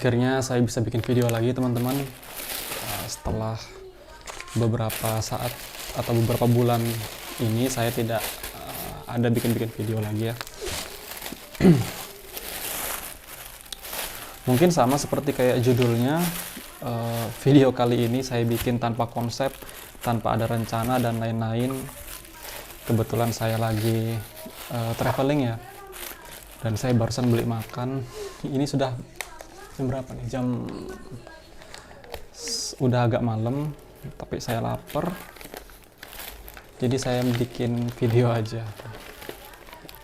Akhirnya saya bisa bikin video lagi teman-teman. Setelah beberapa saat atau beberapa bulan ini saya tidak ada bikin video lagi ya. Mungkin sama seperti kayak judulnya, video kali ini saya bikin tanpa konsep, tanpa ada rencana dan lain-lain. Kebetulan saya lagi traveling ya, dan saya barusan beli makan. Ini sudah jam berapa nih? Udah agak malam, tapi saya lapar. Jadi saya bikin video aja,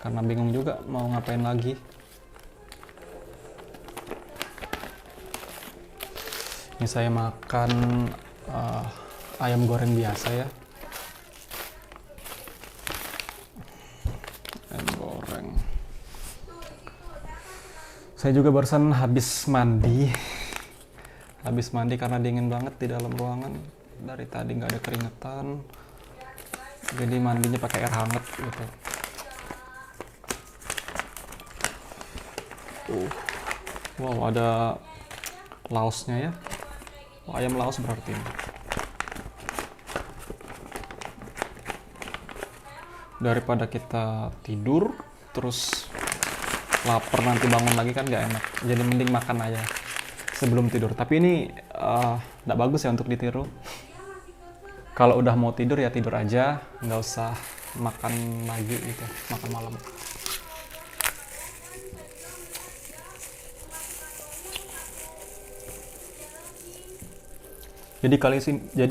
karena bingung juga mau ngapain lagi. Ini saya makan ayam goreng biasa ya. Ayam goreng. Saya juga barusan habis mandi. Habis mandi karena dingin banget di dalam ruangan. Dari tadi nggak ada keringetan. Jadi mandinya pakai air hangat gitu. Wow, ada laosnya ya. Ayam laos berarti ini. Daripada kita tidur terus lapar nanti bangun lagi kan gak enak, jadi mending makan aja sebelum tidur. Tapi ini gak bagus ya untuk ditiru. Kalau udah mau tidur ya tidur aja, nggak usah makan lagi gitu, makan malam. Jadi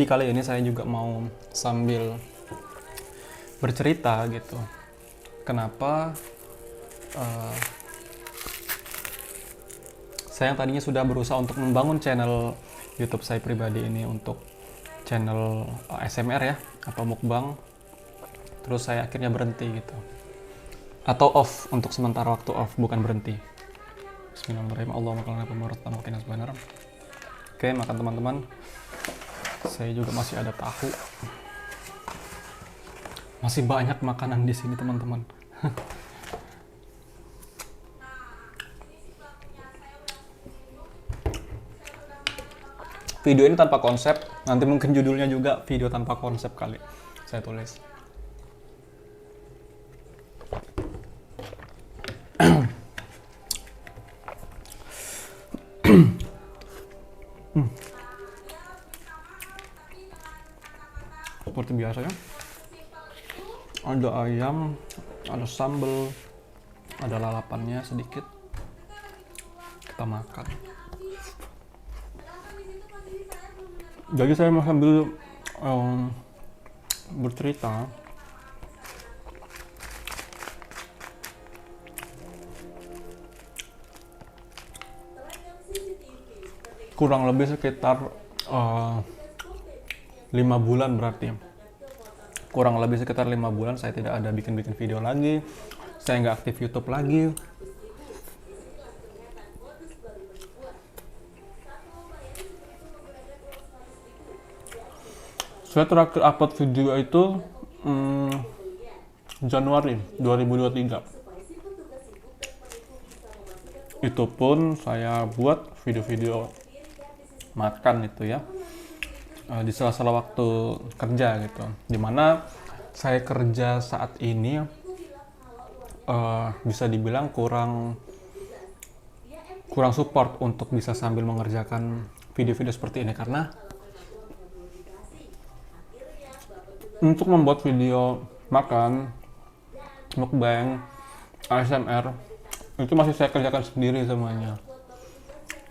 kali ini saya juga mau sambil bercerita gitu. Kenapa saya yang tadinya sudah berusaha untuk membangun channel YouTube saya pribadi ini untuk channel ASMR ya, atau mukbang, terus saya akhirnya berhenti gitu. Atau off, untuk sementara waktu off, bukan berhenti. Bismillahirrahmanirrahim. Allahumma. Oke, makan teman-teman. Saya juga masih ada tahu. Masih banyak makanan di sini teman-teman. Video ini tanpa konsep, nanti mungkin judulnya juga video tanpa konsep kali saya tulis. Seperti biasa ya, ada ayam, ada sambal, ada lalapannya sedikit. Kita makan. Jadi saya mau sambil bercerita. Kurang lebih sekitar 5 bulan berarti. Kurang lebih sekitar 5 bulan saya tidak ada bikin video lagi. Saya nggak aktif YouTube lagi. Saya terakhir upload video itu Januari 2023. Itu pun saya buat video-video makan itu ya, di sela-sela waktu kerja gitu, dimana saya kerja saat ini bisa dibilang kurang support untuk bisa sambil mengerjakan video-video seperti ini, karena untuk membuat video makan, mukbang, ASMR itu masih saya kerjakan sendiri semuanya.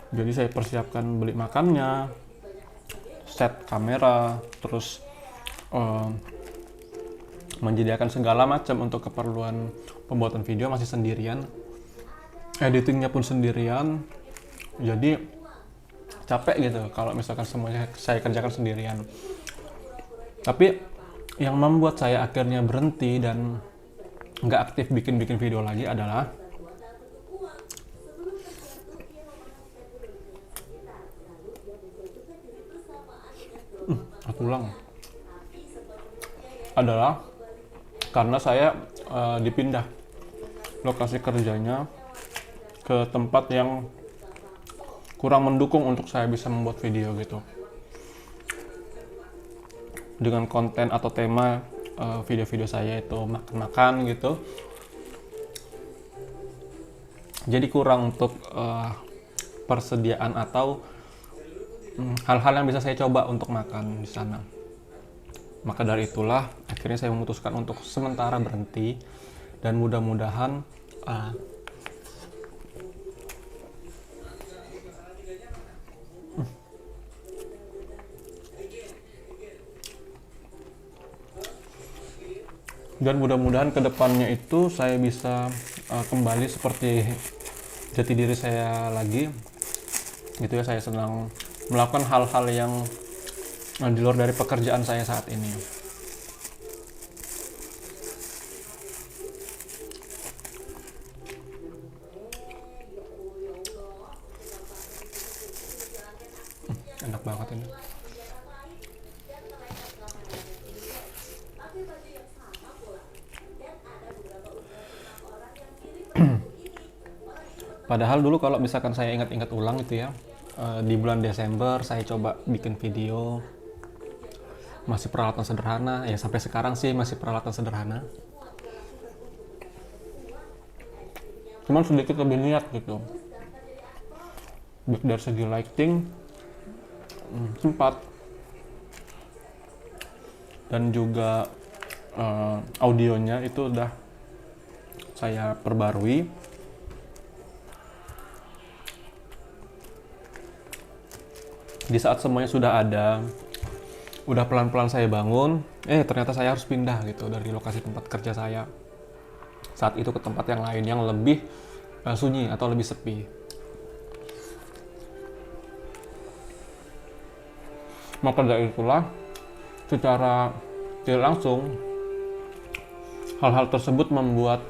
Jadi saya persiapkan beli makannya, set kamera, terus menyediakan segala macam untuk keperluan pembuatan video masih sendirian, editingnya pun sendirian. Jadi capek gitu kalau misalkan semuanya saya kerjakan sendirian. Tapi yang membuat saya akhirnya berhenti dan nggak aktif bikin video lagi adalah karena saya dipindah lokasi kerjanya ke tempat yang kurang mendukung untuk saya bisa membuat video gitu dengan konten atau tema video-video saya itu makan-makan gitu. Jadi kurang untuk persediaan atau hal-hal yang bisa saya coba untuk makan di sana. Maka dari itulah akhirnya saya memutuskan untuk sementara berhenti, dan mudah-mudahan kedepannya itu saya bisa kembali seperti jati diri saya lagi gitu ya. Saya senang melakukan hal-hal yang di luar dari pekerjaan saya saat ini. Enak banget ini. Padahal dulu kalau misalkan saya ingat-ingat ulang gitu ya, di bulan Desember saya coba bikin video, masih peralatan sederhana ya, sampai sekarang sih masih peralatan sederhana, cuman sedikit lebih niat gitu. Baik dari segi lighting sempat, dan juga audionya itu udah saya perbarui. Di saat semuanya sudah ada, udah pelan-pelan saya bangun, ternyata saya harus pindah gitu dari lokasi tempat kerja saya saat itu ke tempat yang lain yang lebih sunyi atau lebih sepi. Maka dari itulah secara tidak langsung hal-hal tersebut membuat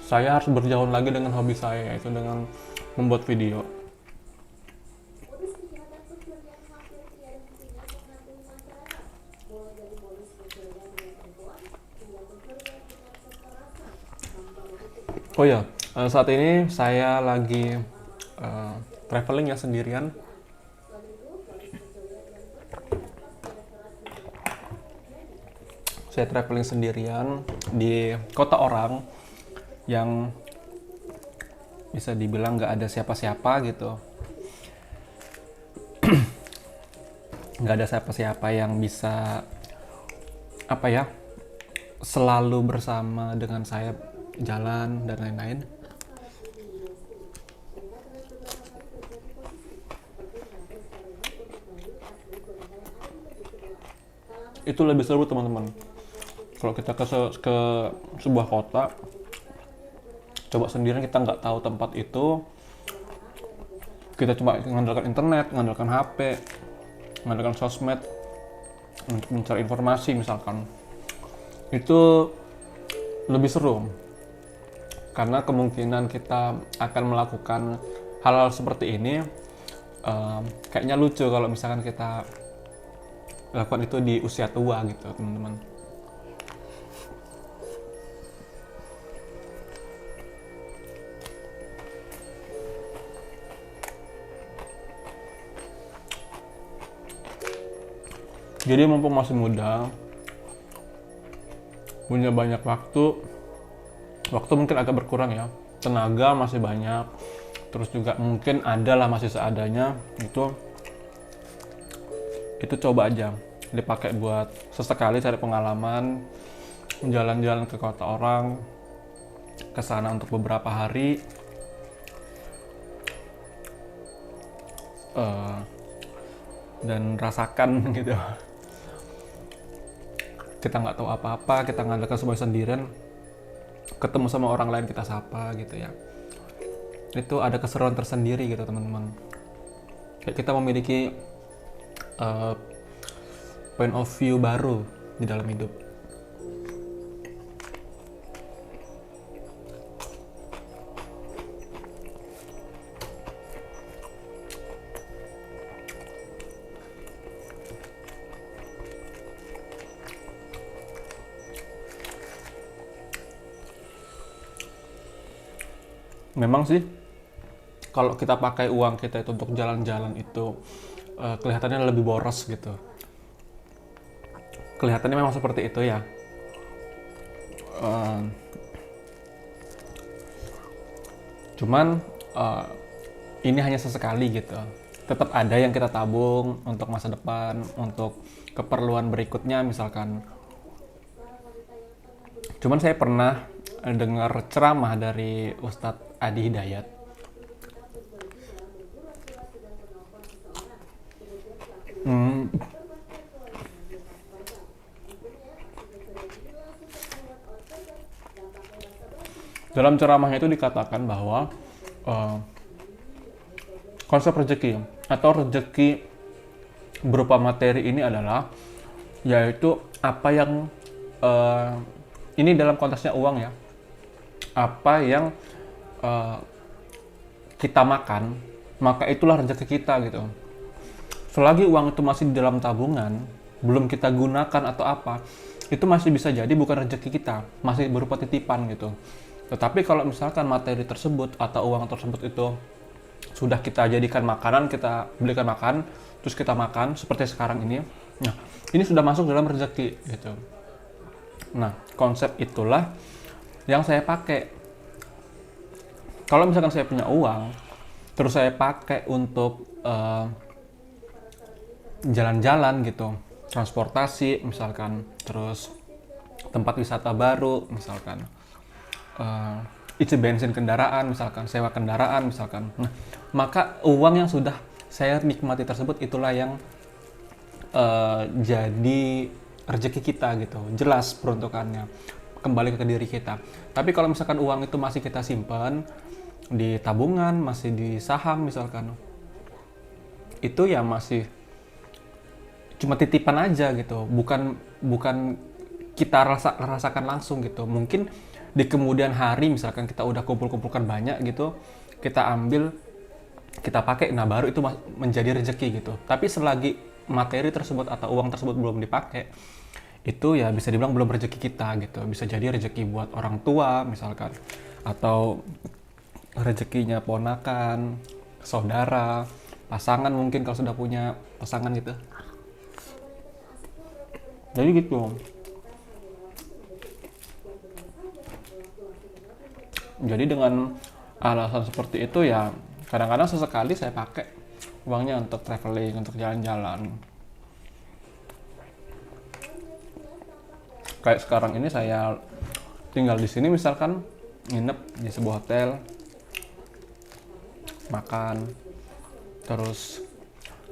saya harus berjauh lagi dengan hobi saya, yaitu dengan membuat video. Oh ya, saat ini saya lagi traveling ya, sendirian. Saya traveling sendirian di kota orang yang bisa dibilang nggak ada siapa-siapa gitu. Nggak ada siapa-siapa yang bisa selalu bersama dengan saya jalan dan lain-lain. Itu lebih seru teman-teman. Kalau kita ke sebuah kota, coba sendirian, kita nggak tahu tempat itu, kita cuma mengandalkan internet, mengandalkan HP, mengandalkan sosmed untuk mencari informasi misalkan, itu lebih seru karena kemungkinan kita akan melakukan hal-hal seperti ini kayaknya lucu kalau misalkan kita lakukan itu di usia tua gitu teman-teman. Jadi mumpung masih muda, punya banyak waktu mungkin agak berkurang ya, tenaga masih banyak, terus juga mungkin adalah masih seadanya, itu coba aja dipakai buat sesekali cari pengalaman, jalan-jalan ke kota orang, ke sana untuk beberapa hari, dan rasakan gitu. Kita nggak tahu apa-apa, kita ngandalkan semua sendirian, ketemu sama orang lain kita sapa gitu ya. Itu ada keseruan tersendiri gitu teman-teman. Kayak kita memiliki point of view baru di dalam hidup. memang sih kalau kita pakai uang kita itu untuk jalan-jalan itu kelihatannya lebih boros gitu. Kelihatannya memang seperti itu ya. Eh, Cuman ini hanya sesekali gitu. Tetap ada yang kita tabung untuk masa depan, untuk keperluan berikutnya misalkan. Cuman saya pernah dengar ceramah dari Ustadz Adi Hidayat. Hmm, Dalam ceramahnya itu dikatakan bahwa eh, konsep rezeki atau rezeki berupa materi ini adalah yaitu apa yang eh, ini dalam konteksnya uang ya, apa yang eh, kita makan maka itulah rezeki kita gitu. Selagi uang itu masih di dalam tabungan, belum kita gunakan atau apa, itu masih bisa jadi bukan rezeki kita, masih berupa titipan gitu. Tetapi kalau misalkan materi tersebut atau uang tersebut itu sudah kita jadikan makanan, kita belikan makan, terus kita makan seperti sekarang ini, nah ini sudah masuk dalam rezeki gitu. Nah, konsep itulah yang saya pakai. Kalau misalkan saya punya uang, terus saya pakai untuk jalan-jalan gitu, transportasi misalkan, terus tempat wisata baru misalkan, isi bensin kendaraan misalkan, sewa kendaraan misalkan. Nah, maka uang yang sudah saya nikmati tersebut itulah yang jadi rezeki kita gitu, jelas peruntukannya kembali ke diri kita. Tapi kalau misalkan uang itu masih kita simpan di tabungan, masih di saham misalkan, itu ya masih cuma titipan aja gitu, bukan bukan kita rasakan langsung gitu. Mungkin di kemudian hari misalkan kita udah kumpulkan banyak gitu, kita ambil, kita pakai, nah baru itu menjadi rezeki gitu. Tapi selagi materi tersebut atau uang tersebut belum dipakai, itu ya bisa dibilang belum rezeki kita gitu. Bisa jadi rezeki buat orang tua misalkan, atau rezekinya ponakan, saudara, pasangan mungkin kalau sudah punya pasangan gitu. Jadi gitu. Jadi dengan alasan seperti itu ya kadang-kadang sesekali saya pakai uangnya untuk traveling, untuk jalan-jalan. Kayak sekarang ini saya tinggal di sini misalkan, nginep di sebuah hotel, makan, terus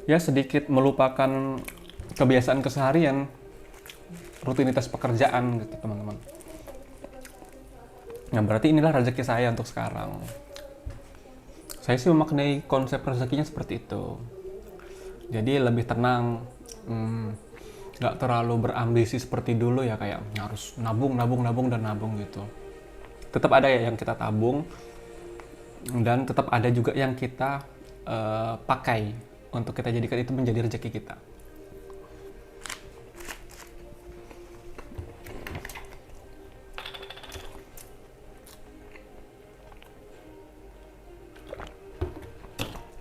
ya sedikit melupakan kebiasaan keseharian, rutinitas pekerjaan gitu teman-teman. Nah berarti inilah rezeki saya untuk sekarang. Saya sih memaknai konsep rezekinya seperti itu. Jadi lebih tenang, nggak terlalu berambisi seperti dulu ya, kayak harus nabung dan nabung gitu. Tetap ada ya yang kita tabung, dan tetap ada juga yang kita pakai untuk kita jadikan itu menjadi rezeki kita.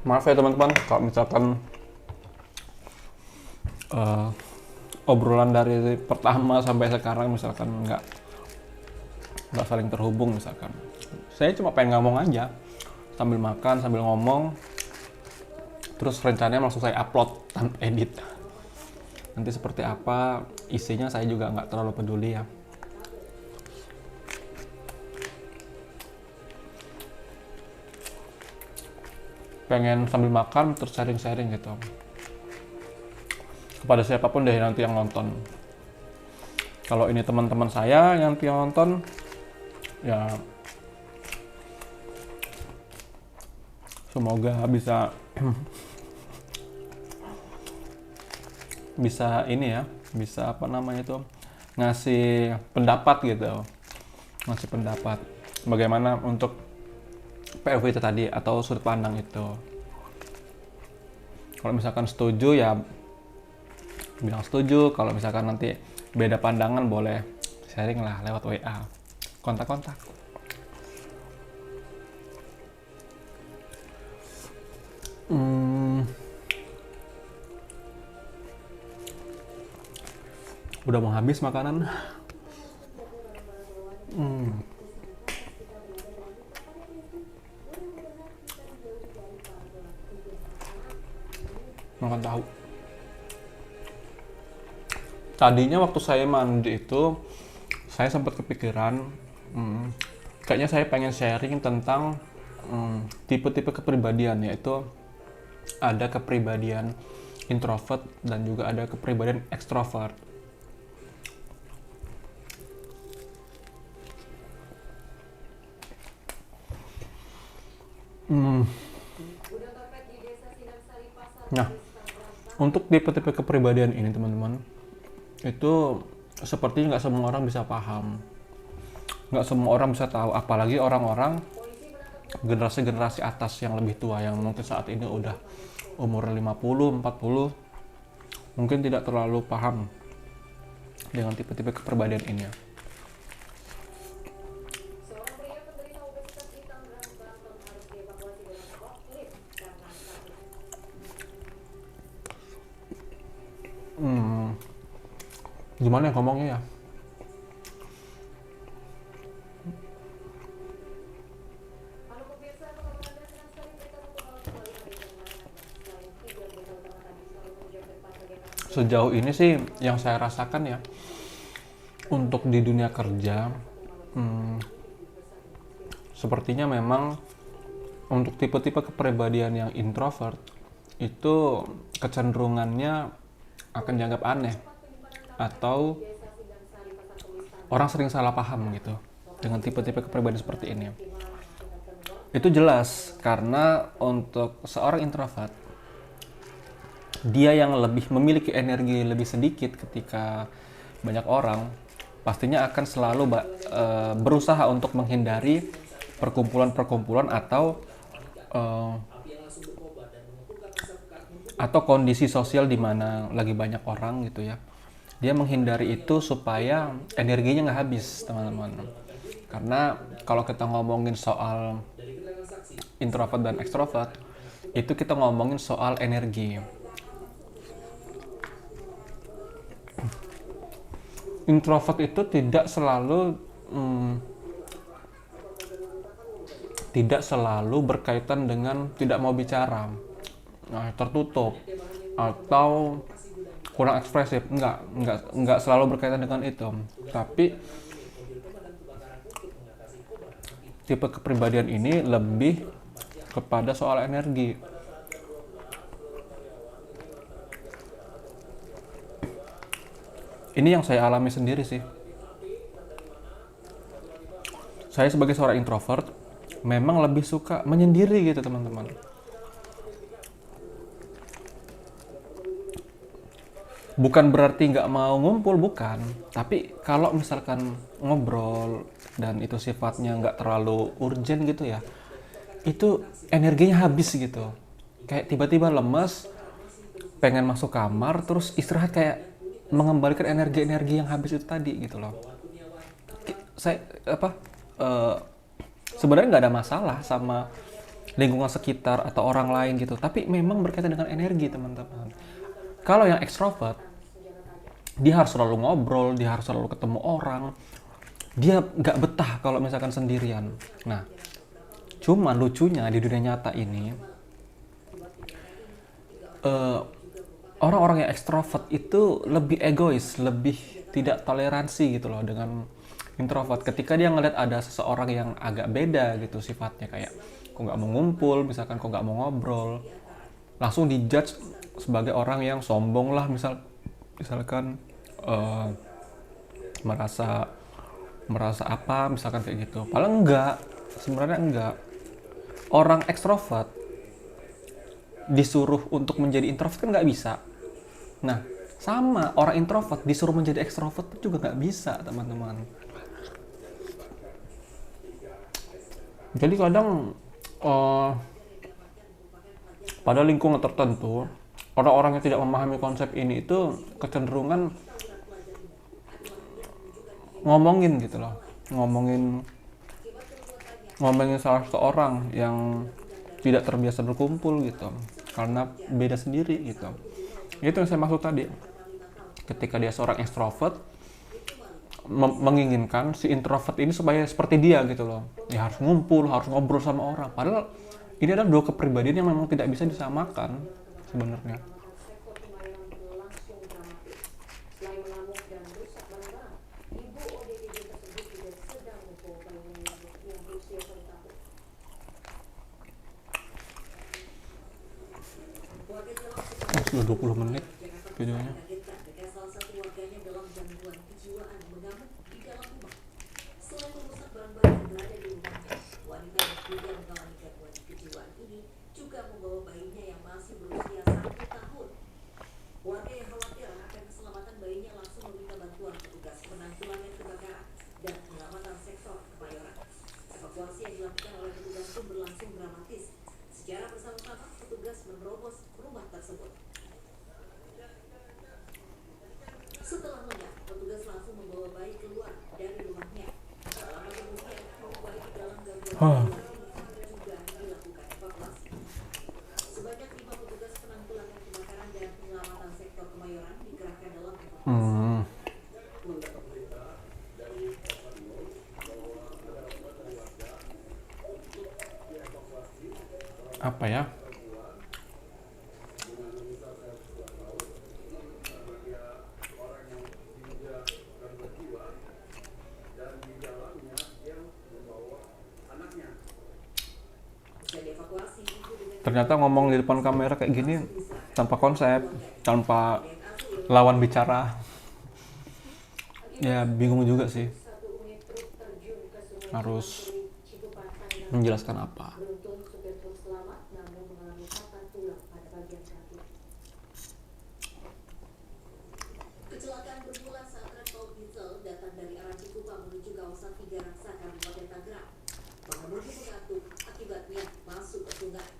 Maaf ya teman-teman kalau misalkan obrolan dari pertama sampai sekarang misalkan nggak saling terhubung misalkan. Saya cuma pengen ngomong aja sambil makan, sambil ngomong, terus rencananya langsung saya upload tanpa edit. Nanti seperti apa isinya saya juga nggak terlalu peduli ya. Pengen sambil makan terus sharing-sharing gitu kepada siapapun deh nanti yang nonton. Kalau ini teman-teman saya yang nanti yang nonton, ya semoga bisa bisa ini ya, bisa apa namanya itu, ngasih pendapat gitu, ngasih pendapat bagaimana untuk POV itu tadi atau sudut pandang itu. Kalau misalkan setuju ya bilang setuju, kalau misalkan nanti beda pandangan boleh sharing lah lewat WA, kontak-kontak. Hmm, udah mau habis makanan. Makan tahu. Tadinya waktu saya mandi itu, saya sempat kepikiran, kayaknya saya pengen sharing tentang tipe-tipe kepribadian, yaitu ada kepribadian introvert dan juga ada kepribadian ekstrovert. Nah, untuk tipe-tipe kepribadian ini teman-teman, itu sepertinya nggak semua orang bisa paham, nggak semua orang bisa tahu, apalagi orang-orang generasi-generasi atas yang lebih tua, yang mungkin saat ini udah umur 50, 40, mungkin tidak terlalu paham dengan tipe-tipe kepribadian ini. Gimana ya ngomongnya ya? Sejauh ini sih yang saya rasakan ya, untuk di dunia kerja, sepertinya memang untuk tipe-tipe kepribadian yang introvert itu kecenderungannya akan dianggap aneh, atau orang sering salah paham gitu dengan tipe-tipe kepribadian seperti ini. Itu jelas karena untuk seorang introvert, dia yang lebih memiliki energi lebih sedikit ketika banyak orang, pastinya akan selalu berusaha untuk menghindari perkumpulan-perkumpulan atau kondisi sosial di mana lagi banyak orang gitu ya. Dia menghindari itu supaya energinya nggak habis, teman-teman. Karena kalau kita ngomongin soal introvert dan ekstrovert, itu kita ngomongin soal energi. Introvert itu tidak selalu berkaitan dengan tidak mau bicara, tertutup, atau kurang ekspresif. Enggak selalu berkaitan dengan itu. Tapi tipe kepribadian ini lebih kepada soal energi. Ini yang saya alami sendiri sih. Saya sebagai seorang introvert memang lebih suka menyendiri gitu, teman-teman. Bukan berarti nggak mau ngumpul, bukan. Tapi kalau misalkan ngobrol dan itu sifatnya nggak terlalu urgent gitu ya, itu energinya habis gitu. Kayak tiba-tiba lemes, pengen masuk kamar, terus istirahat, kayak mengembalikan energi-energi yang habis itu tadi gitu loh. Saya sebenarnya nggak ada masalah sama lingkungan sekitar atau orang lain gitu, tapi memang berkaitan dengan energi, teman-teman. Kalau yang ekstrovert, dia harus selalu ngobrol, dia harus selalu ketemu orang, dia nggak betah kalau misalkan sendirian. Nah, cuman lucunya di dunia nyata ini, orang-orang yang ekstrovert itu lebih egois, lebih tidak toleransi gitu loh dengan introvert. Ketika dia ngeliat ada seseorang yang agak beda gitu sifatnya, kayak kok nggak mau ngumpul, misalkan kok nggak mau ngobrol, langsung dijudge sebagai orang yang sombong lah, misalkan merasa apa, misalkan kayak gitu. Padahal sebenarnya enggak. Orang ekstrovert disuruh untuk menjadi introvert kan nggak bisa. Nah, sama orang introvert disuruh menjadi ekstrovert juga nggak bisa, teman-teman. Jadi kadang pada lingkungan tertentu, orang-orang yang tidak memahami konsep ini itu kecenderungan ngomongin gitu loh, ngomongin salah satu orang yang tidak terbiasa berkumpul gitu. karena beda sendiri gitu. Itu yang saya maksud tadi, ketika dia seorang extrovert menginginkan si introvert ini supaya seperti dia gitu loh, ya harus ngumpul, harus ngobrol sama orang, padahal ini adalah dua kepribadian yang memang tidak bisa disamakan sebenarnya. Sudah 20 menit videonya. Apa ya? Ternyata ngomong di depan kamera kayak gini tanpa konsep, tanpa lawan bicara, ya bingung juga sih harus menjelaskan apa. Kecelakaan bermula saat truk tol diesel datang dari arah Cikupa menuju kawasan Tiga Raksa, Kabupaten Tangerang. Pengemudi mengantuk, akibatnya masuk ke sungai.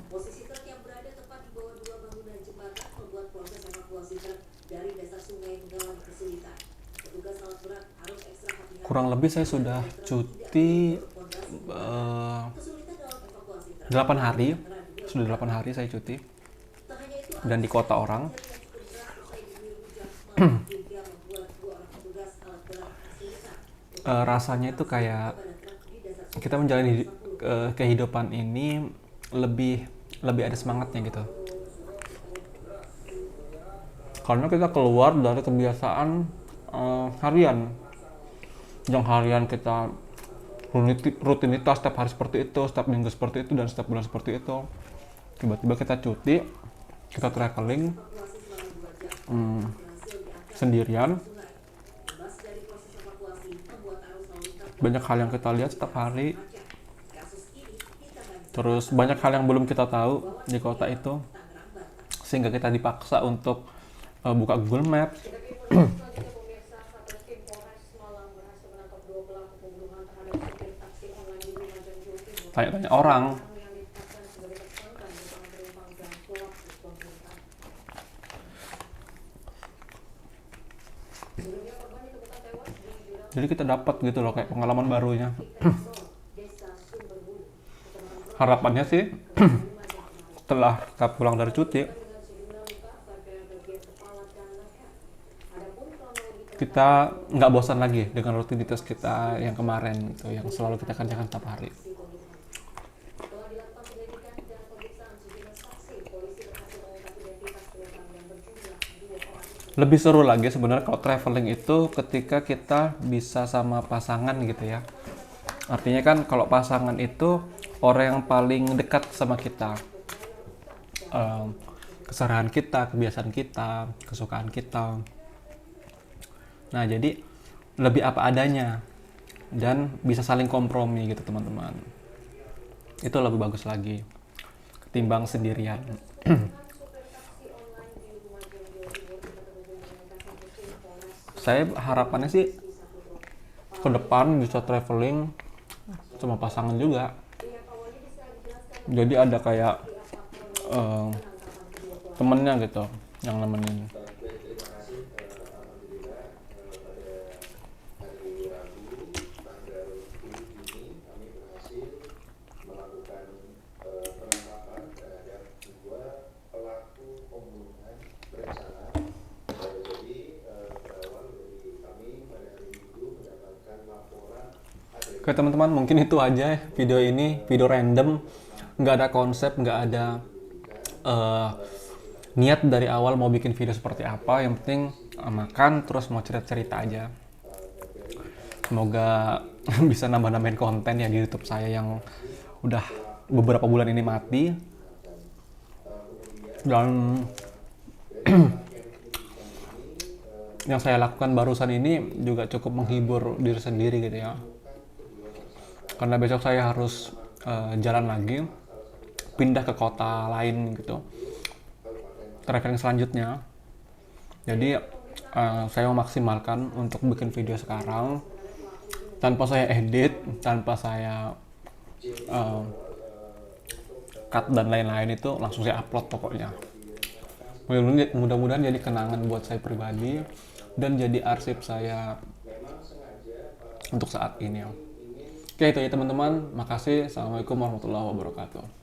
Posisi truk yang berada tepat di bawah dua bangunan jembatan membuat proses evakuasi truk dari dasar sungai mengalami kesulitan. Petugas alat berat harus ekstra hati-hati. Kurang lebih saya sudah cuti 8 hari, sudah 8 hari saya cuti, dan di kota orang. Rasanya itu kayak kita menjalani kehidupan ini lebih ada semangatnya gitu, karena kita keluar dari kebiasaan harian yang kita rutinitas setiap hari seperti itu, setiap minggu seperti itu, dan setiap bulan seperti itu. Tiba-tiba kita cuti, kita traveling sendirian, banyak hal yang kita lihat setiap hari, terus banyak hal yang belum kita tahu di kota itu, sehingga kita dipaksa untuk buka Google Maps, tanya-tanya orang. Jadi kita dapat gitu loh kayak pengalaman barunya. Harapannya sih setelah kita pulang dari cuti, kita nggak bosan lagi dengan rutinitas kita yang kemarin gitu, yang selalu kita kerjakan setiap hari. Lebih seru lagi sebenarnya kalau traveling itu ketika kita bisa sama pasangan gitu ya. Artinya kan kalau pasangan itu orang yang paling dekat sama kita, keseharian kita, kebiasaan kita, kesukaan kita. Nah jadi lebih apa adanya dan bisa saling kompromi gitu teman-teman. Itu lebih bagus lagi ketimbang sendirian. Saya harapannya sih ke depan bisa traveling sama pasangan juga. Jadi ada kayak temennya gitu yang nemenin. Oke teman-teman, mungkin itu aja video ini, video random, nggak ada konsep, nggak ada niat dari awal mau bikin video seperti apa. Yang penting makan terus mau cerita-cerita aja. Semoga bisa nambah-nambahin konten ya di YouTube saya yang udah beberapa bulan ini mati. Dan yang saya lakukan barusan ini juga cukup menghibur diri sendiri gitu ya. Karena besok saya harus jalan lagi, pindah ke kota lain gitu, traveling selanjutnya. Jadi saya memaksimalkan untuk bikin video sekarang tanpa saya edit, tanpa saya cut dan lain-lain, itu langsung saya upload pokoknya. Mudah-mudahan jadi kenangan buat saya pribadi dan jadi arsip saya untuk saat ini. Oke, itu ya teman-teman. Makasih. Assalamualaikum warahmatullahi wabarakatuh.